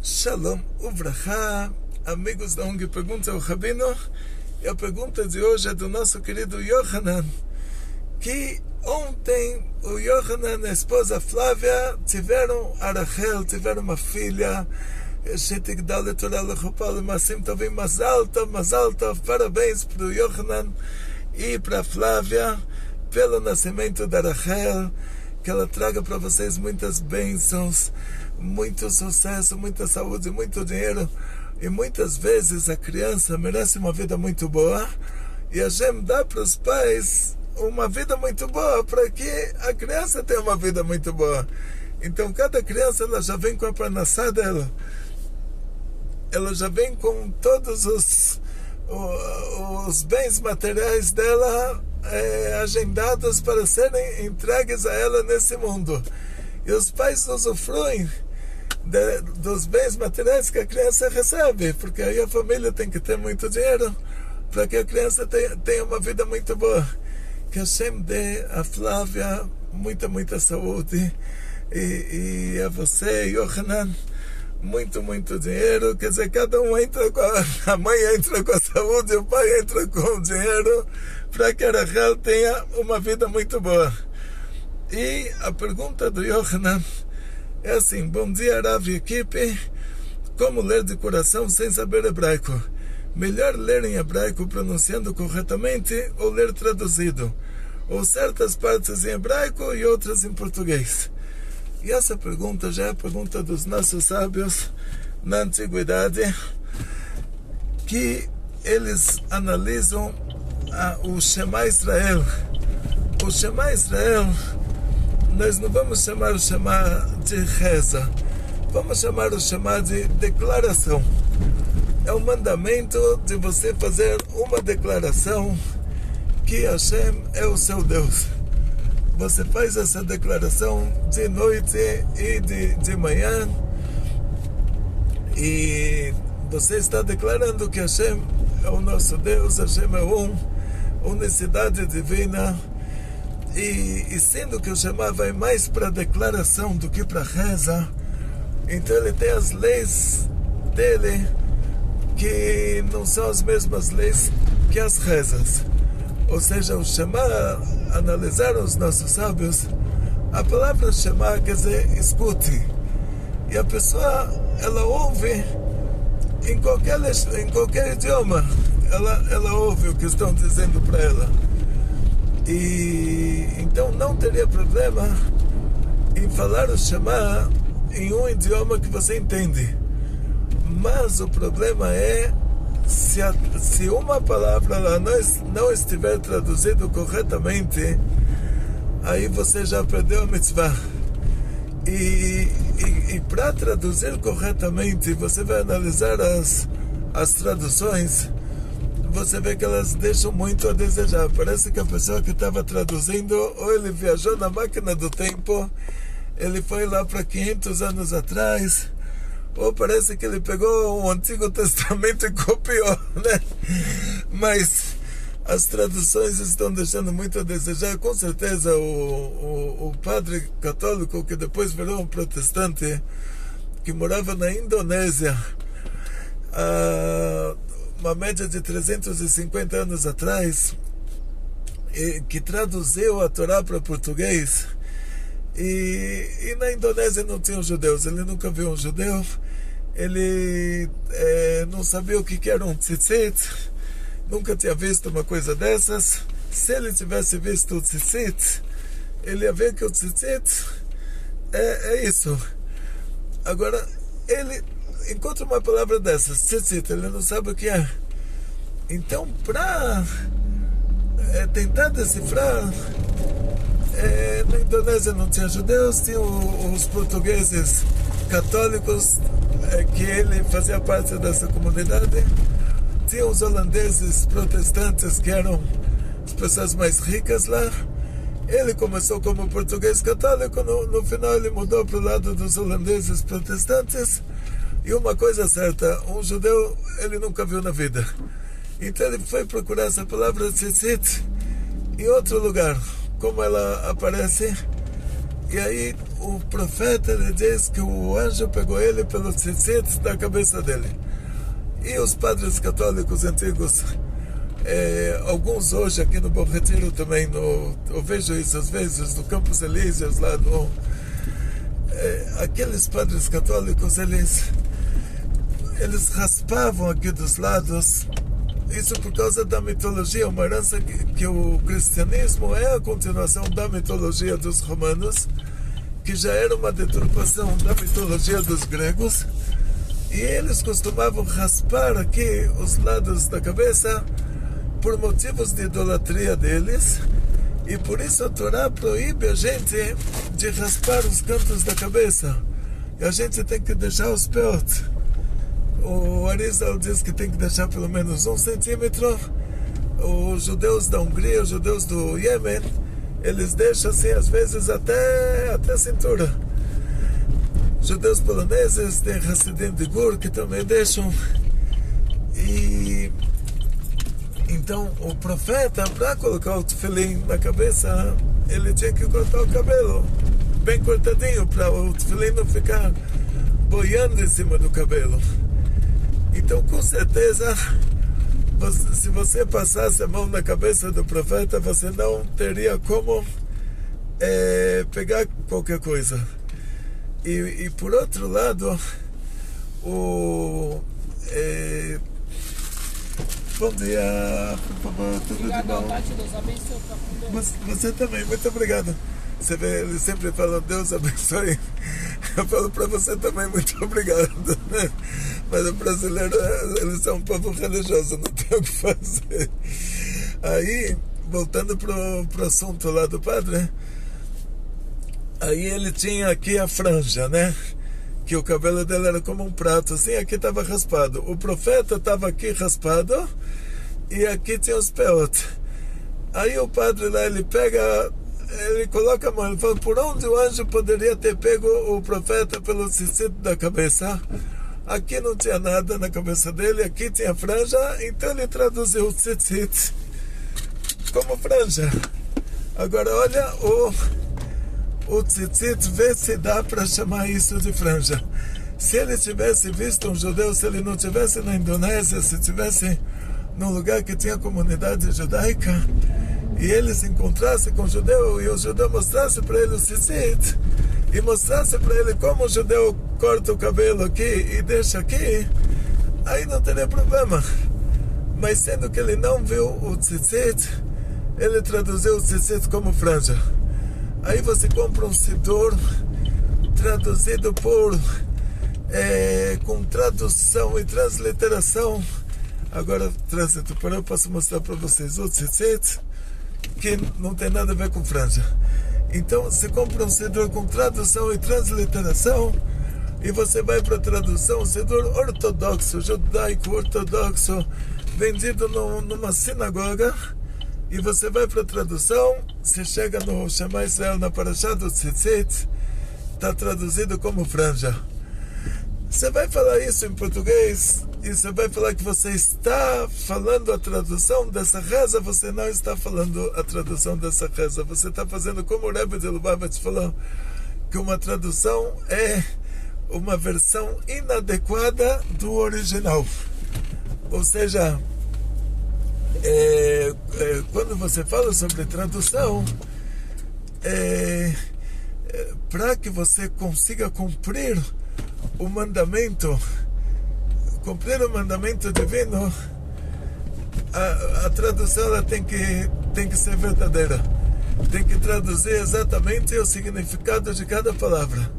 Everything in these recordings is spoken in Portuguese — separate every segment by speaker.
Speaker 1: Shalom Uvrachá, amigos da ONG Pergunta ao Rabino. E a pergunta de hoje é do nosso querido Yohanan, que ontem o Yohanan e a esposa Flávia tiveram a Rachel, tiveram uma filha. Parabéns para o Yohanan e para a Flávia pelo nascimento da Rachel. Que ela traga para vocês muitas bênçãos, muito sucesso, muita saúde, muito dinheiro. E muitas vezes a criança merece uma vida muito boa, e a Hashem dá para os pais uma vida muito boa para que a criança tenha uma vida muito boa. Então cada criança ela já vem com a parnassá dela, ela já vem com todos os bens materiais dela agendados para serem entregues a ela nesse mundo. E os pais usufruem dos bens materiais que a criança recebe, porque aí a família tem que ter muito dinheiro para que a criança tenha uma vida muito boa. Que Hashem dê a Flávia muita saúde, e a você, Yohanan, muito dinheiro. Quer dizer, cada um entra a mãe entra com a saúde, o pai entra com o dinheiro, para que a Rachel tenha uma vida muito boa. E a pergunta do Yohanan é assim: bom dia, Rav e equipe. Como ler de coração sem saber hebraico? Melhor ler em hebraico pronunciando corretamente ou ler traduzido? Ou certas partes em hebraico e outras em português? E essa pergunta já é a pergunta dos nossos sábios na antiguidade, que eles analisam o Shema Israel. O Shema Israel, nós não vamos chamar o Shema de reza, vamos chamar o Shema de declaração. É um mandamento de você fazer uma declaração que Hashem é o seu Deus. Você faz essa declaração de noite e de manhã, e você está declarando que Hashem é o nosso Deus, Hashem é unicidade divina. E sendo que o Shema vai mais para declaração do que para reza, então ele tem as leis dele que não são as mesmas leis que as rezas. Ou seja, o Shema, analisaram os nossos sábios, a palavra Shema quer dizer escute, e a pessoa ela ouve em qualquer idioma, ela ouve o que estão dizendo para ela. E então não teria problema em falar o Shema em um idioma que você entende. Mas o problema é se uma palavra lá não estiver traduzida corretamente, aí você já perdeu a mitzvah. E para traduzir corretamente, você vai analisar as traduções, você vê que elas deixam muito a desejar. Parece que a pessoa que estava traduzindo, ou ele viajou na máquina do tempo, ele foi lá para 500 anos atrás, ou parece que ele pegou o Antigo Testamento e copiou, né? Mas as traduções estão deixando muito a desejar. Com certeza o padre católico, que depois virou um protestante, que morava na Indonésia, uma média de 350 anos atrás, que traduziu a Torá para português, e na Indonésia não tinham judeus, ele nunca viu um judeu, ele não sabia o que era um tzitzit, nunca tinha visto uma coisa dessas. Se ele tivesse visto o tzitzit, ele ia ver que o tzitzit é isso. Agora, ele encontra uma palavra dessas, tzitzit, ele não sabe o que é. Então, para tentar decifrar, na Indonésia não tinha judeus, tinha os portugueses católicos, que ele fazia parte dessa comunidade, tinha os holandeses protestantes, que eram as pessoas mais ricas lá. Ele começou como português católico, no final ele mudou para o lado dos holandeses protestantes. E uma coisa certa, um judeu ele nunca viu na vida. Então ele foi procurar essa palavra tzitzit em outro lugar, como ela aparece. E aí o profeta ele diz que o anjo pegou ele pelo tzitzit da cabeça dele. E os padres católicos antigos, alguns hoje aqui no Bom Retiro também, eu vejo isso às vezes no Campos Elíseos, lá no... aqueles padres católicos, eles raspavam aqui dos lados, isso por causa da mitologia, uma herança que o cristianismo é a continuação da mitologia dos romanos, que já era uma deturpação da mitologia dos gregos, e eles costumavam raspar aqui os lados da cabeça por motivos de idolatria deles, e por isso a Torá proíbe a gente de raspar os cantos da cabeça, e a gente tem que deixar os peot. O Arizal diz que tem que deixar pelo menos 1 centímetro. Os judeus da Hungria, os judeus do Iêmen, eles deixam assim às vezes até a cintura. Judeus poloneses, tem Hassidim de Gur que também deixam. E então o profeta, para colocar o tefilim na cabeça, ele tinha que cortar o cabelo bem cortadinho, para o tefilim não ficar boiando em cima do cabelo. Então, com certeza, se você passasse a mão na cabeça do profeta, você não teria como pegar qualquer coisa. E por outro lado, bom dia, por favor, tudo de bom?
Speaker 2: Deus abençoe.
Speaker 1: Você também, muito obrigado. Você vê, eles sempre falam, Deus abençoe. Eu falo para você também, muito obrigado, né? Mas o brasileiro, eles são um povo religioso, não tem o que fazer. Aí, voltando pro assunto lá do padre, aí ele tinha aqui a franja, né? Que o cabelo dele era como um prato, assim, aqui estava raspado. O profeta estava aqui raspado e aqui tinha os peot. Aí o padre lá, ele coloca a mão, ele fala, por onde o anjo poderia ter pego o profeta pelo tzitzit da cabeça? Aqui não tinha nada na cabeça dele, aqui tinha franja, então ele traduziu o tzitzit como franja. Agora olha o tzitzit, vê se dá para chamar isso de franja. Se ele tivesse visto um judeu, se ele não tivesse na Indonésia, se tivesse num lugar que tinha comunidade judaica, e ele se encontrasse com o judeu, e o judeu mostrasse para ele o tzitzit, e mostrasse para ele como o judeu corta o cabelo aqui e deixa aqui, aí não teria problema. Mas sendo que ele não viu o tzitzit, ele traduziu o tzitzit como franja. Aí você compra um siddur traduzido com tradução e transliteração. Agora, eu posso mostrar para vocês o tzitzit, que não tem nada a ver com franja. Então, você compra um siddur com tradução e transliteração, e você vai para a tradução, um siddur ortodoxo, judaico ortodoxo, vendido numa sinagoga, e você vai para a tradução, você chega no Shema Israel, na Parashá do Tzitzit, está traduzido como franja. Você vai falar isso em português, e você vai falar que você está falando a tradução dessa reza, você não está falando a tradução dessa reza, você está fazendo como o Rebbe de Lubavitch falou, que uma tradução é uma versão inadequada do original. Ou seja, quando você fala sobre tradução, para que você consiga cumprir o mandamento divino, a tradução ela tem que ser verdadeira, tem que traduzir exatamente o significado de cada palavra.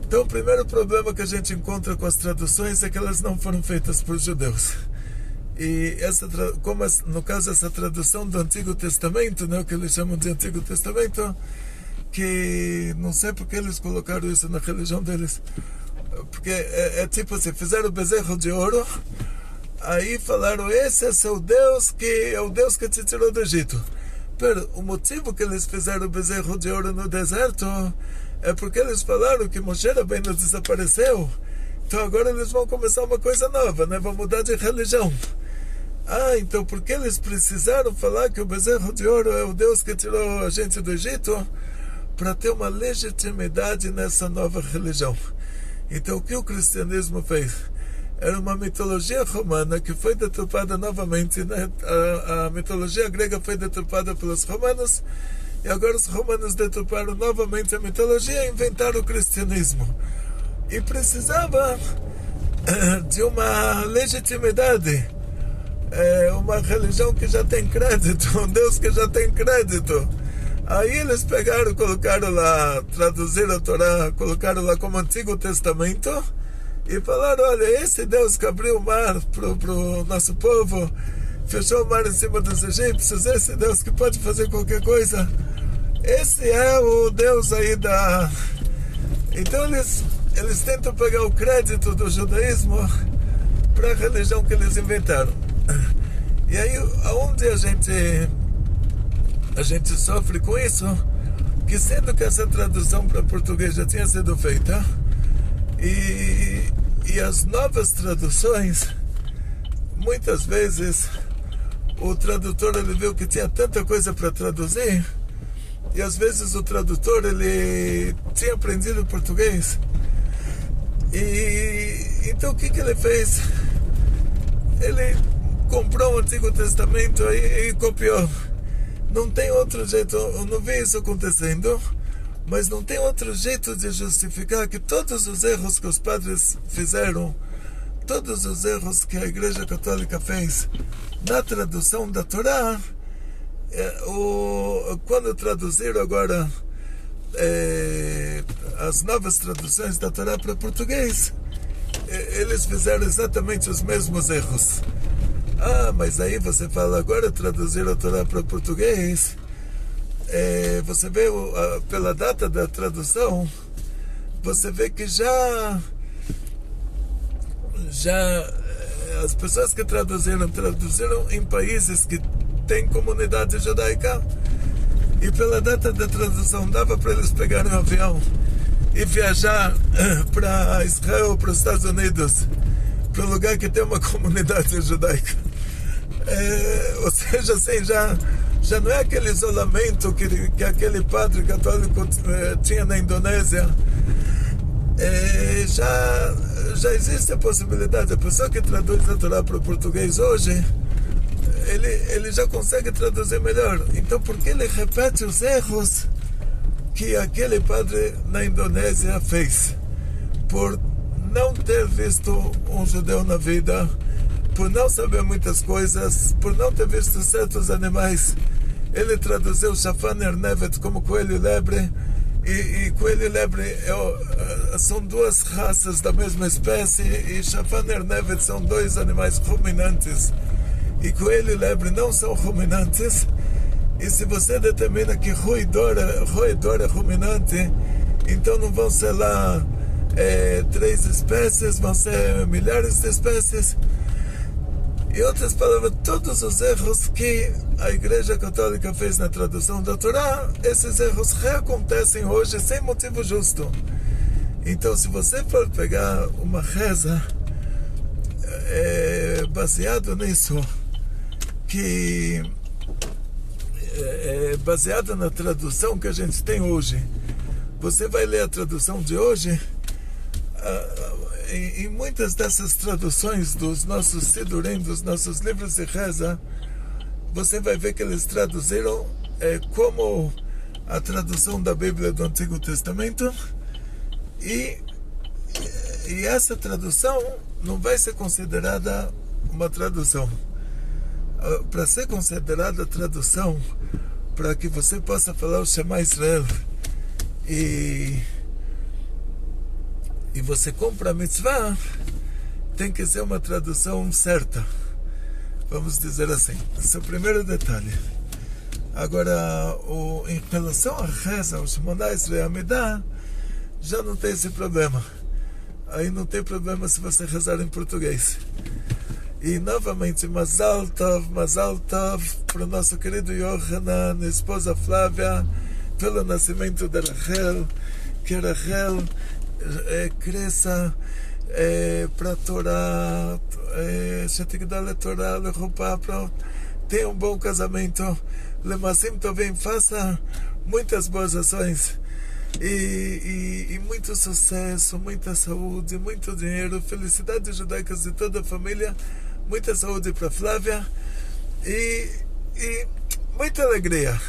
Speaker 1: Então o primeiro problema que a gente encontra com as traduções é que elas não foram feitas por judeus. E como no caso essa tradução do Antigo Testamento, né, o que eles chamam de Antigo Testamento, que não sei porque eles colocaram isso na religião deles, porque é tipo assim, fizeram o bezerro de ouro, aí falaram, esse é seu Deus, que é o Deus que te tirou do Egito. Pero o motivo que eles fizeram o bezerro de ouro no deserto é porque eles falaram que Moshe Rabbeinu desapareceu, então agora eles vão começar uma coisa nova, né? Vão mudar de religião. Então por que eles precisaram falar que o bezerro de ouro é o Deus que tirou a gente do Egito? para ter uma legitimidade nessa nova religião. Então o que o cristianismo fez? Era uma mitologia romana que foi deturpada novamente, né? A mitologia grega foi deturpada pelos romanos, e agora os romanos deturparam novamente a mitologia e inventaram o cristianismo. E precisava de uma legitimidade, uma religião que já tem crédito, um Deus que já tem crédito. Aí eles pegaram, colocaram lá, traduziram a Torá, colocaram lá como Antigo Testamento e falaram: olha, esse Deus que abriu o mar pro nosso povo, fechou o mar em cima dos egípcios, esse Deus que pode fazer qualquer coisa, esse é o Deus aí da... Então eles tentam pegar o crédito do judaísmo para a religião que eles inventaram. E aí, aonde a gente sofre com isso, que sendo que essa tradução para português já tinha sido feita, e as novas traduções, muitas vezes o tradutor ele viu que tinha tanta coisa para traduzir, e às vezes o tradutor ele tinha aprendido português, e então o que ele fez? Ele comprou o Antigo Testamento e copiou. Não tem outro jeito, eu não vi isso acontecendo, mas não tem outro jeito de justificar que todos os erros que os padres fizeram, todos os erros que a Igreja Católica fez na tradução da Torá, quando traduziram agora as novas traduções da Torá para português, eles fizeram exatamente os mesmos erros. Mas aí você fala, agora traduzir a Torá para português, você vê pela data da tradução, você vê que já as pessoas que traduziram em países que têm comunidade judaica, e pela data da tradução dava para eles pegarem um avião e viajar para Israel, para os Estados Unidos, para um lugar que tem uma comunidade judaica. Ou seja, assim, já não é aquele isolamento que aquele padre católico tinha na Indonésia. Já existe a possibilidade, a pessoa que traduz a Torá para o português hoje, ele já consegue traduzir melhor. Então por que ele repete os erros que aquele padre na Indonésia fez? Por não ter visto um judeu na vida, por não saber muitas coisas, por não ter visto certos animais. Ele traduziu Shafan Ernevet como coelho e lebre, e coelho e lebre são duas raças da mesma espécie, e Shafan Ernevet são dois animais ruminantes, e coelho e lebre não são ruminantes. E se você determina que roedor é ruminante, então não vão ser lá 3 espécies, vão ser milhares de espécies. Em outras palavras, todos os erros que a Igreja Católica fez na tradução da Torá, esses erros reacontecem hoje sem motivo justo. Então, se você for pegar uma reza baseado nisso, que baseada na tradução que a gente tem hoje, você vai ler a tradução de hoje, em muitas dessas traduções dos nossos Sidurim, dos nossos livros de reza, você vai ver que eles traduziram como a tradução da Bíblia do Antigo Testamento, e essa tradução não vai ser considerada uma tradução. Para ser considerada tradução, para que você possa falar o Shema Israel e você compra a mitzvah, tem que ser uma tradução certa, vamos dizer assim. Esse é o primeiro detalhe. Agora, em relação à reza, o Shemona Esrei Amidá, já não tem esse problema. Aí não tem problema se você rezar em português. E novamente, Mazal Tov para o nosso querido Yohanan, esposa Flávia, pelo nascimento de Rachel, que Rachel cresça para a Torá, Shetigdal Torá, Lechupá, tenha um bom casamento, Lemasim Tovim, faça muitas boas ações, e muito sucesso, muita saúde, muito dinheiro, felicidades judaicas de toda a família, muita saúde para Flávia e muita alegria.